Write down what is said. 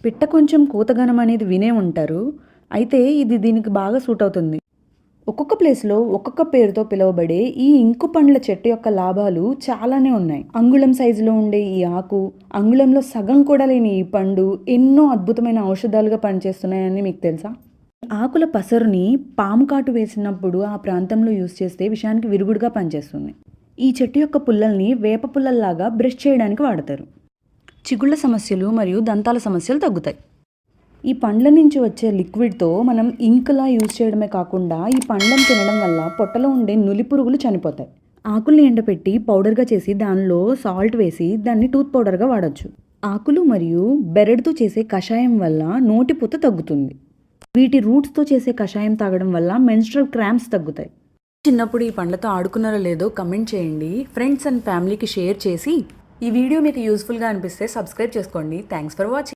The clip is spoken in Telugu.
పిట్ట కొంచెం కూతగనం అనేది వినే ఉంటారు. అయితే ఇది దీనికి బాగా సూట్ అవుతుంది. ఒక్కొక్క ప్లేస్‌లో ఒక్కొక్క పేరుతో పిలువబడే ఈ ఇంకు పండ్ల చెట్టు యొక్క లాభాలు చాలానే ఉన్నాయి. అంగుళం సైజులో ఉండే ఈ ఆకు, అంగుళంలో సగం కూడా లేని ఈ పండు ఎన్నో అద్భుతమైన ఔషధాలుగా పనిచేస్తున్నాయని మీకు తెలుసా? ఆకుల పసరుని పాము కాటు వేసినప్పుడు ఆ ప్రాంతంలో యూజ్ చేస్తే విషానికి విరుగుడుగా పనిచేస్తుంది. ఈ చెట్టు యొక్క పుల్లల్ని వేప పుల్లల్లాగా బ్రష్ చేయడానికి వాడతారు. చిగుళ్ళ సమస్యలు మరియు దంతాల సమస్యలు తగ్గుతాయి. ఈ పండ్ల నుంచి వచ్చే లిక్విడ్‌తో మనం ఇంక్‌లా యూజ్ చేయడమే కాకుండా ఈ పండ్లను తినడం వల్ల పొట్టలో ఉండే నులి పురుగులు చనిపోతాయి. ఆకుల్ని ఎండపెట్టి పౌడర్‌గా చేసి దానిలో సాల్ట్ వేసి దాన్ని టూత్ పౌడర్‌గా వాడొచ్చు. ఆకులు మరియు బెరడుతో చేసే కషాయం వల్ల నోటిపూత తగ్గుతుంది. వీటి రూట్స్‌తో చేసే కషాయం తాగడం వల్ల మెన్స్ట్రువల్ క్రాంప్స్ తగ్గుతాయి. చిన్నప్పుడు ఈ పండ్లతో ఆడుకున్నారో లేదో కమెంట్ చేయండి. ఫ్రెండ్స్ అండ్ ఫ్యామిలీకి షేర్ చేసి ఈ వీడియో మీకు యూస్‌ఫుల్‌గా అనిపిస్తే సబ్స్క్రైబ్ చేసుకోండి. Thanks for watching.